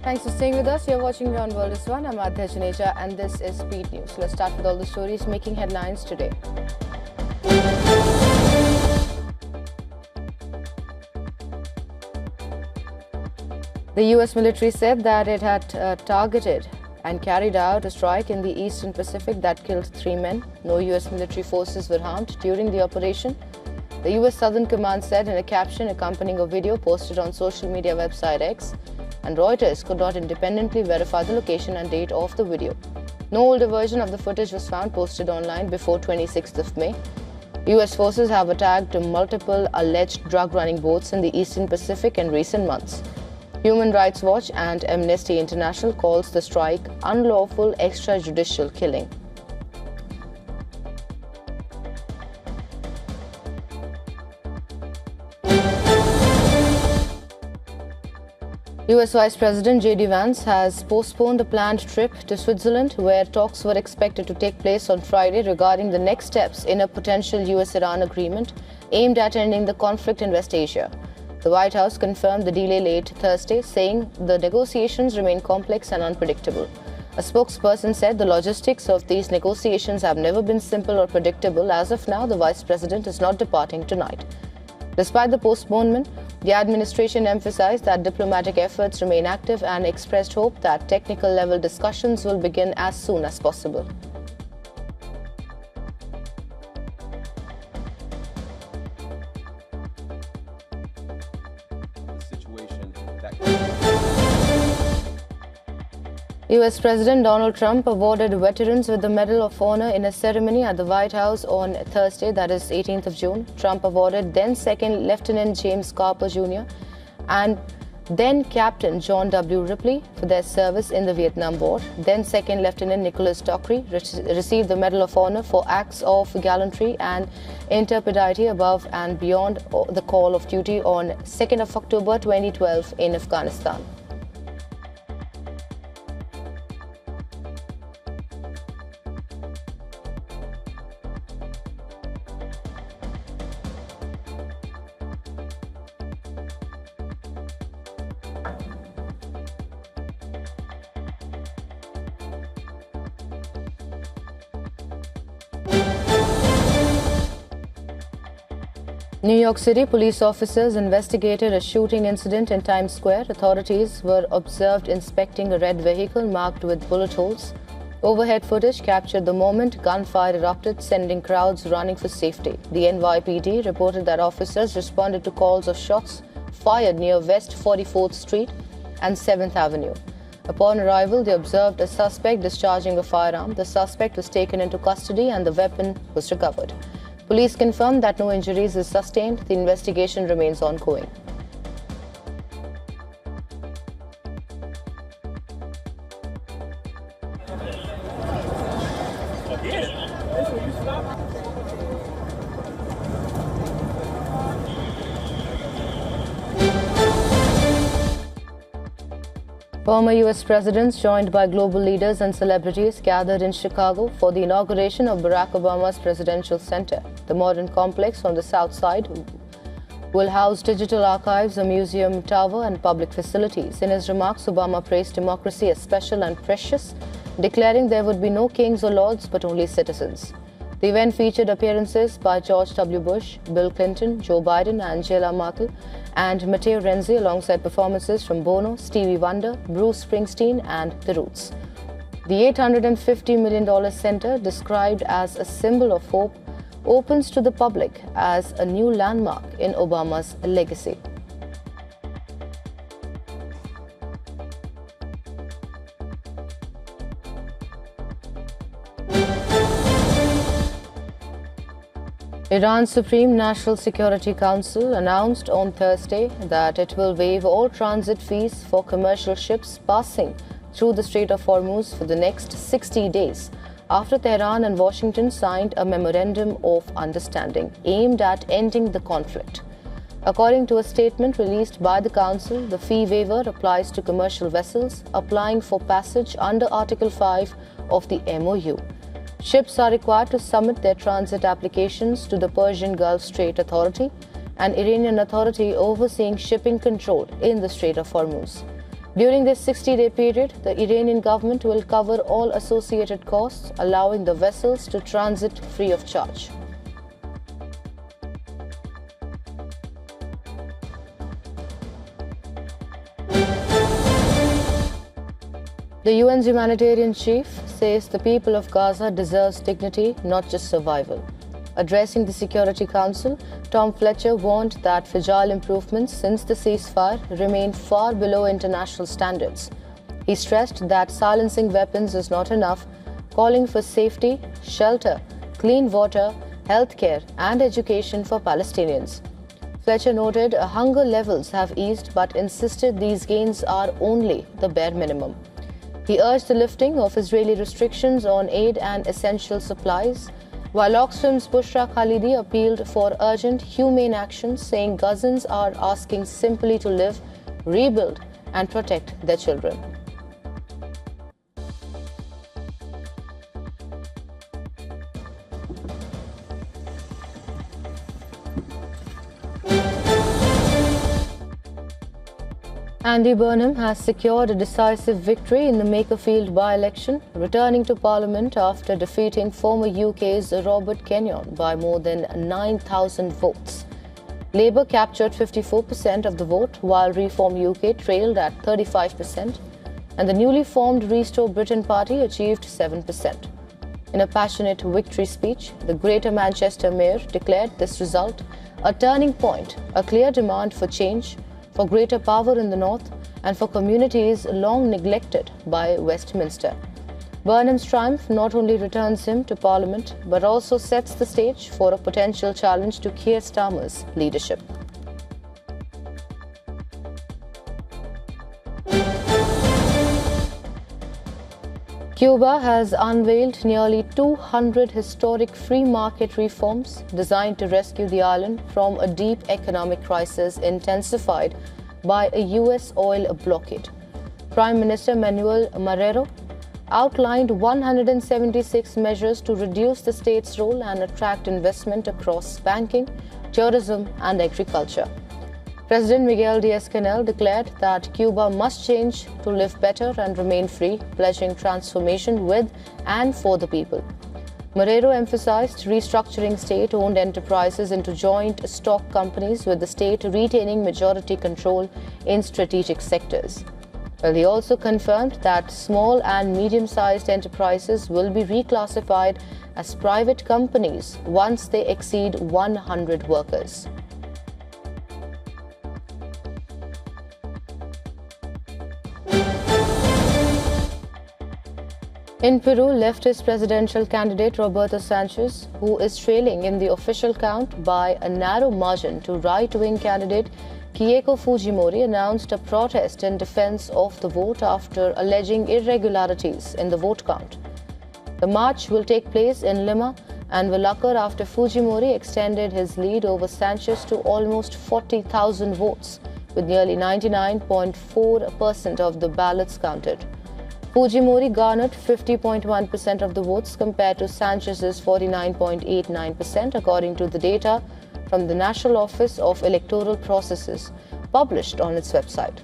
Thanks for staying with us. You're watching WION The World is One. I'm Adhya Janeja and this is Speed News. Let's start with all the stories making headlines today. The US military said that it had targeted and carried out a strike in the Eastern Pacific that killed 3 men. No US military forces were harmed during the operation. The US Southern Command said in a caption accompanying a video posted on social media website X, and Reuters could not independently verify the location and date of the video. No older version of the footage was found posted online before 26th of May. US forces have attacked multiple alleged drug-running boats in the Eastern Pacific in recent months. Human Rights Watch and Amnesty International calls the strike unlawful extrajudicial killing. US Vice President J.D. Vance has postponed a planned trip to Switzerland, where talks were expected to take place on Friday regarding the next steps in a potential US-Iran agreement aimed at ending the conflict in West Asia. The White House confirmed the delay late Thursday, saying the negotiations remain complex and unpredictable. A spokesperson said the logistics of these negotiations have never been simple or predictable. As of now, the Vice President is not departing tonight. Despite the postponement, the administration emphasized that diplomatic efforts remain active and expressed hope that technical-level discussions will begin as soon as possible. US President Donald Trump awarded veterans with the Medal of Honor in a ceremony at the White House on Thursday, that is 18th of June. Trump awarded then Second Lieutenant James Carper Jr. and then Captain John W. Ripley for their service in the Vietnam War. Then Second Lieutenant Nicholas Dockery received the Medal of Honor for acts of gallantry and intrepidity above and beyond the call of duty on 2nd of October 2012 in Afghanistan. New York City police officers investigated a shooting incident in Times Square. Authorities were observed inspecting a red vehicle marked with bullet holes. Overhead footage captured the moment gunfire erupted, sending crowds running for safety. The NYPD reported that officers responded to calls of shots fired near West 44th Street and 7th Avenue. Upon arrival, they observed a suspect discharging a firearm. The suspect was taken into custody and the weapon was recovered. Police confirmed that no injuries were sustained. The investigation remains ongoing. Former US presidents, joined by global leaders and celebrities, gathered in Chicago for the inauguration of Barack Obama's Presidential Center. The modern complex on the south side will house digital archives, a museum tower, and public facilities. In his remarks, Obama praised democracy as special and precious, declaring there would be no kings or lords but only citizens. The event featured appearances by George W. Bush, Bill Clinton, Joe Biden, Angela Merkel, and Matteo Renzi, alongside performances from Bono, Stevie Wonder, Bruce Springsteen, and The Roots. The $850 million center, described as a symbol of hope, opens to the public as a new landmark in Obama's legacy. Iran's Supreme National Security Council announced on Thursday that it will waive all transit fees for commercial ships passing through the Strait of Hormuz for the next 60 days, after Tehran and Washington signed a memorandum of understanding aimed at ending the conflict. According to a statement released by the Council, the fee waiver applies to commercial vessels applying for passage under Article 5 of the MOU. Ships are required to submit their transit applications to the Persian Gulf Strait Authority, an Iranian authority overseeing shipping control in the Strait of Hormuz. During this 60-day period, the Iranian government will cover all associated costs, allowing the vessels to transit free of charge. The UN's humanitarian chief says the people of Gaza deserves dignity, not just survival. Addressing the Security Council, Tom Fletcher warned that fragile improvements since the ceasefire remain far below international standards. He stressed that silencing weapons is not enough, calling for safety, shelter, clean water, healthcare, and education for Palestinians. Fletcher noted hunger levels have eased but insisted these gains are only the bare minimum. He urged the lifting of Israeli restrictions on aid and essential supplies, while Oxfam's Bushra Khalidi appealed for urgent, humane action, saying Gazans are asking simply to live, rebuild, and protect their children. Andy Burnham has secured a decisive victory in the Makerfield by-election, returning to Parliament after defeating former UK's Robert Kenyon by more than 9,000 votes. Labour captured 54% of the vote, while Reform UK trailed at 35%, and the newly formed Restore Britain Party achieved 7%. In a passionate victory speech, the Greater Manchester Mayor declared this result a turning point, a clear demand for change, for greater power in the north, and for communities long neglected by Westminster. Burnham's triumph not only returns him to Parliament, but also sets the stage for a potential challenge to Keir Starmer's leadership. Cuba has unveiled nearly 200 historic free market reforms designed to rescue the island from a deep economic crisis intensified by a U.S. oil blockade. Prime Minister Manuel Marrero outlined 176 measures to reduce the state's role and attract investment across banking, tourism, and agriculture. President Miguel Diaz-Canel declared that Cuba must change to live better and remain free, pledging transformation with and for the people. Marrero emphasized restructuring state-owned enterprises into joint stock companies, with the state retaining majority control in strategic sectors. Well, he also confirmed that small and medium-sized enterprises will be reclassified as private companies once they exceed 100 workers. In Peru, leftist presidential candidate Roberto Sanchez, who is trailing in the official count by a narrow margin to right-wing candidate Keiko Fujimori, announced a protest in defense of the vote after alleging irregularities in the vote count. The march will take place in Lima and will occur after Fujimori extended his lead over Sanchez to almost 40,000 votes, with nearly 99.4% of the ballots counted. Fujimori garnered 50.1% of the votes compared to Sanchez's 49.89%, according to the data from the National Office of Electoral Processes, published on its website.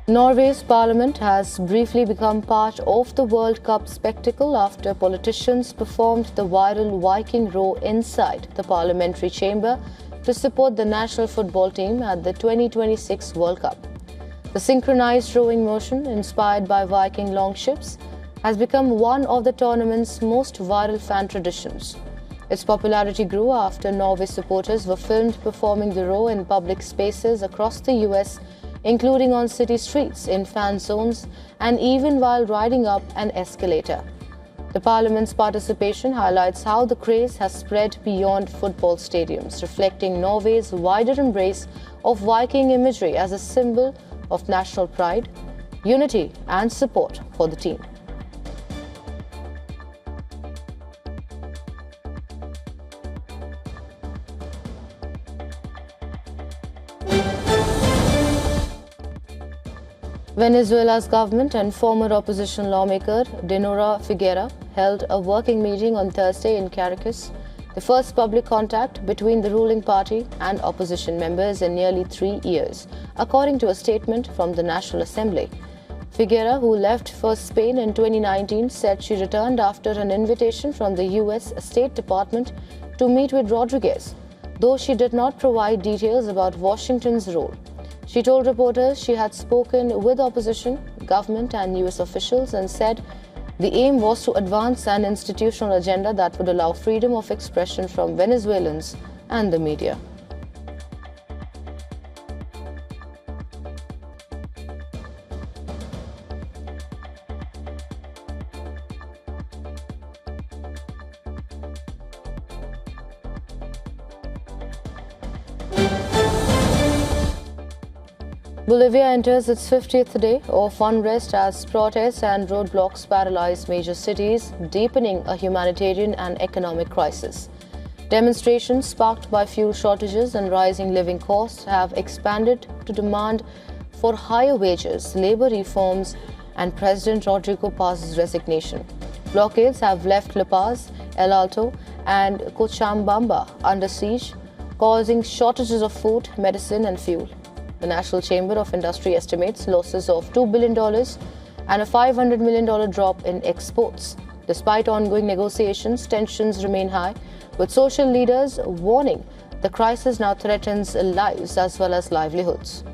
Norway's parliament has briefly become part of the World Cup spectacle after politicians performed the viral Viking row inside the parliamentary chamber to support the national football team at the 2026 World Cup. The synchronized rowing motion, inspired by Viking longships, has become one of the tournament's most viral fan traditions. Its popularity grew after Norway supporters were filmed performing the row in public spaces across the US, including on city streets, in fan zones, and even while riding up an escalator. The Parliament's participation highlights how the craze has spread beyond football stadiums, reflecting Norway's wider embrace of Viking imagery as a symbol of national pride, unity, and support for the team. Venezuela's government and former opposition lawmaker Dinora Figuera held a working meeting on Thursday in Caracas, the first public contact between the ruling party and opposition members in nearly 3 years, according to a statement from the National Assembly. Figuera, who left for Spain in 2019, said she returned after an invitation from the U.S. State Department to meet with Rodriguez, though she did not provide details about Washington's role. She told reporters she had spoken with opposition, government and U.S. officials and said the aim was to advance an institutional agenda that would allow freedom of expression from Venezuelans and the media. Bolivia enters its 50th day of unrest as protests and roadblocks paralyze major cities, deepening a humanitarian and economic crisis. Demonstrations sparked by fuel shortages and rising living costs have expanded to demand for higher wages, labor reforms, and President Rodrigo Paz's resignation. Blockades have left La Paz, El Alto, and Cochabamba under siege, causing shortages of food, medicine, and fuel. The National Chamber of Industry estimates losses of $2 billion and a $500 million drop in exports. Despite ongoing negotiations, tensions remain high, with social leaders warning the crisis now threatens lives as well as livelihoods.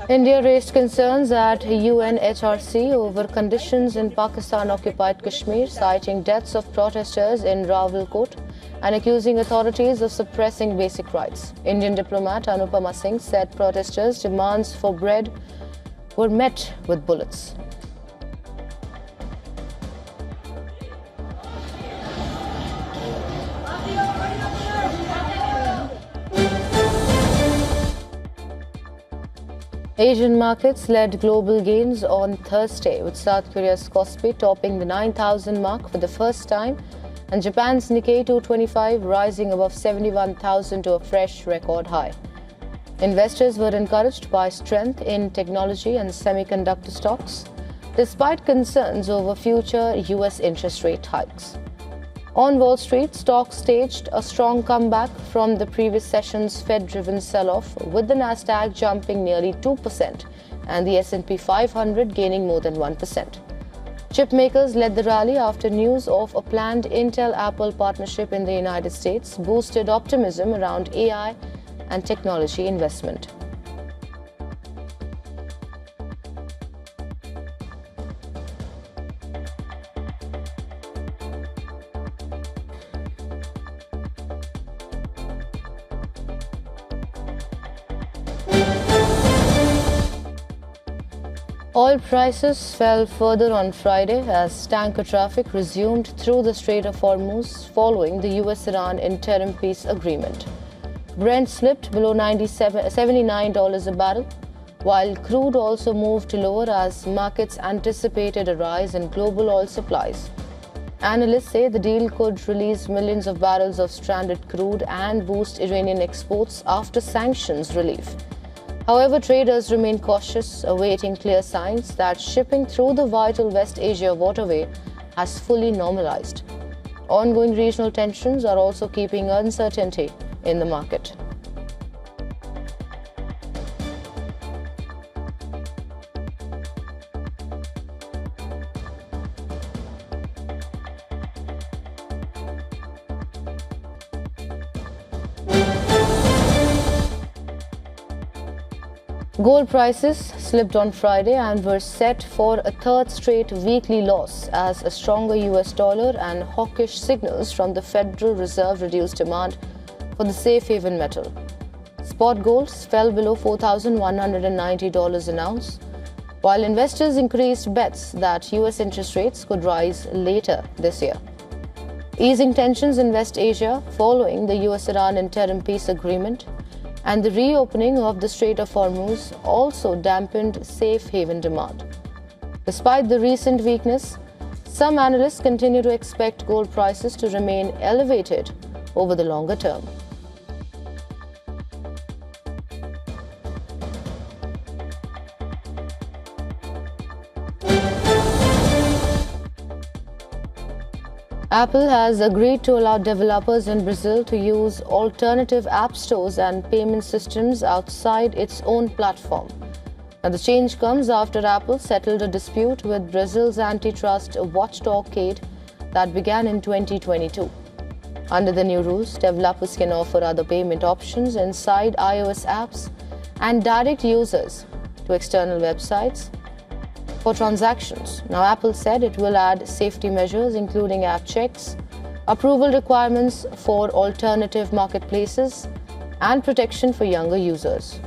India raised concerns at UNHRC over conditions in Pakistan-occupied Kashmir, citing deaths of protesters in Rawalkot and accusing authorities of suppressing basic rights. Indian diplomat Anupama Singh said protesters' demands for bread were met with bullets. Asian markets led global gains on Thursday, with South Korea's Kospi topping the 9,000 mark for the first time and Japan's Nikkei 225 rising above 71,000 to a fresh record high. Investors were encouraged by strength in technology and semiconductor stocks, despite concerns over future U.S. interest rate hikes. On Wall Street, stocks staged a strong comeback from the previous session's Fed-driven sell-off, with the Nasdaq jumping nearly 2% and the S&P 500 gaining more than 1%. Chip makers led the rally after news of a planned Intel-Apple partnership in the United States boosted optimism around AI and technology investment. Oil prices fell further on Friday as tanker traffic resumed through the Strait of Hormuz following the US-Iran interim peace agreement. Brent slipped below $79 a barrel, while crude also moved lower as markets anticipated a rise in global oil supplies. Analysts say the deal could release millions of barrels of stranded crude and boost Iranian exports after sanctions relief. However, traders remain cautious, awaiting clear signs that shipping through the vital West Asia waterway has fully normalized. Ongoing regional tensions are also keeping uncertainty in the market. Gold prices slipped on Friday and were set for a third straight weekly loss as a stronger US dollar and hawkish signals from the Federal Reserve reduced demand for the safe haven metal. Spot gold fell below $4,190 an ounce, while investors increased bets that US interest rates could rise later this year. Easing tensions in West Asia following the US-Iran interim peace agreement and the reopening of the Strait of Hormuz also dampened safe haven demand. Despite the recent weakness, some analysts continue to expect gold prices to remain elevated over the longer term. Apple has agreed to allow developers in Brazil to use alternative app stores and payment systems outside its own platform. Now, the change comes after Apple settled a dispute with Brazil's antitrust watchdog CADE that began in 2022. Under the new rules, developers can offer other payment options inside iOS apps and direct users to external websites for transactions. Now, Apple said it will add safety measures including app checks, approval requirements for alternative marketplaces, and protection for younger users.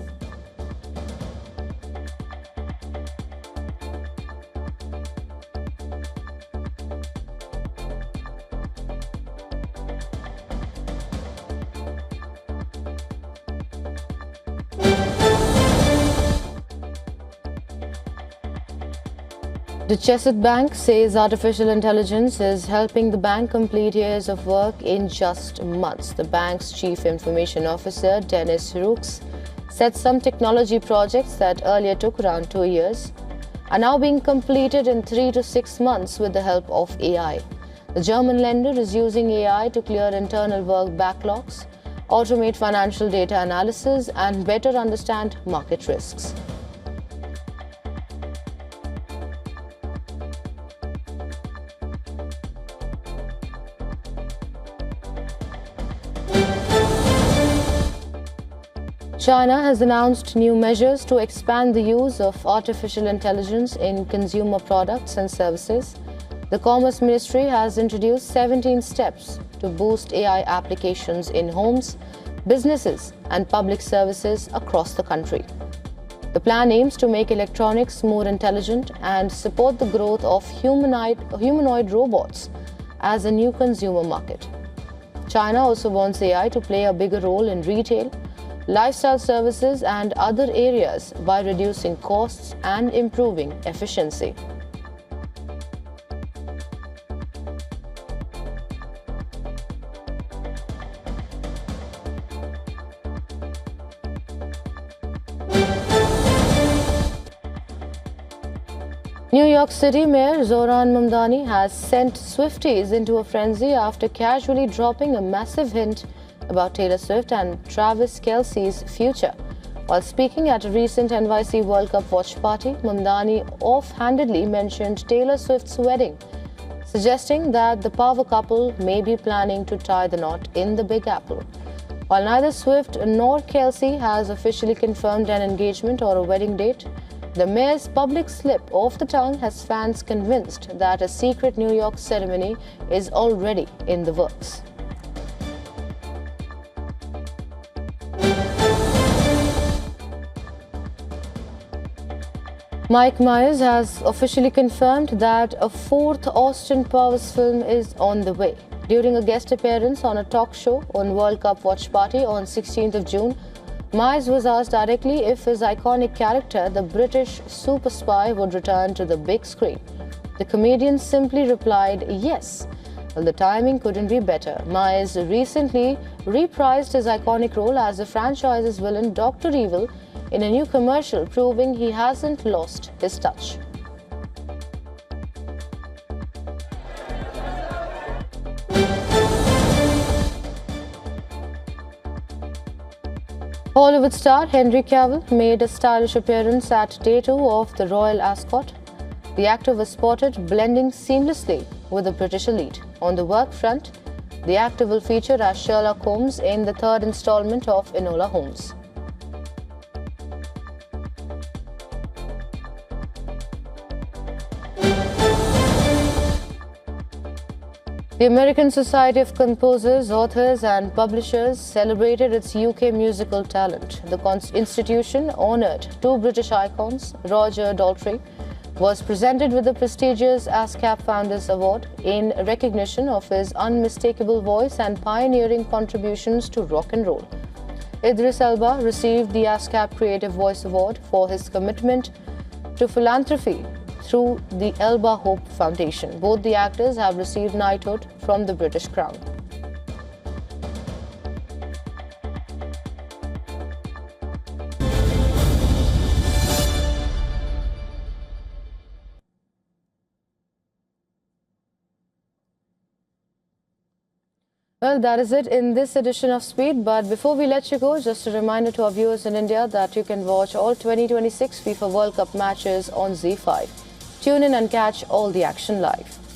The Chesapeake Bank says artificial intelligence is helping the bank complete years of work in just months. The bank's chief information officer, Dennis Rooks, said some technology projects that earlier took around 2 years are now being completed in 3 to 6 months with the help of AI. The German lender is using AI to clear internal work backlogs, automate financial data analysis, and better understand market risks. China has announced new measures to expand the use of artificial intelligence in consumer products and services. The Commerce Ministry has introduced 17 steps to boost AI applications in homes, businesses, and public services across the country. The plan aims to make electronics more intelligent and support the growth of humanoid robots as a new consumer market. China also wants AI to play a bigger role in retail, lifestyle services, and other areas by reducing costs and improving efficiency. New York City Mayor Zohran Mamdani has sent Swifties into a frenzy after casually dropping a massive hint about Taylor Swift and Travis Kelce's future. While speaking at a recent NYC World Cup watch party, Mamdani offhandedly mentioned Taylor Swift's wedding, suggesting that the power couple may be planning to tie the knot in the Big Apple. While neither Swift nor Kelce has officially confirmed an engagement or a wedding date, the mayor's public slip of the tongue has fans convinced that a secret New York ceremony is already in the works. Mike Myers has officially confirmed that a fourth Austin Powers film is on the way. During a guest appearance on a talk show on World Cup Watch Party on 16th of June, Myers was asked directly if his iconic character, the British super spy, would return to the big screen. The comedian simply replied, yes. Well, the timing couldn't be better. Myers recently reprised his iconic role as the franchise's villain, Dr. Evil, in a new commercial, proving he hasn't lost his touch. Hollywood star Henry Cavill made a stylish appearance at Day 2 of The Royal Ascot. The actor was spotted blending seamlessly with the British elite. On the work front, the actor will feature as Sherlock Holmes in the third installment of Enola Holmes. The American Society of Composers, Authors and Publishers celebrated its UK musical talent. The institution honoured two British icons. Roger Daltrey was presented with the prestigious ASCAP Founders Award in recognition of his unmistakable voice and pioneering contributions to rock and roll. Idris Elba received the ASCAP Creative Voice Award for his commitment to philanthropy through the Elba Hope Foundation. Both the actors have received knighthood from the British Crown. Well, that is it in this edition of Speed. But before we let you go, just a reminder to our viewers in India that you can watch all 2026 FIFA World Cup matches on Z5. Tune in and catch all the action live.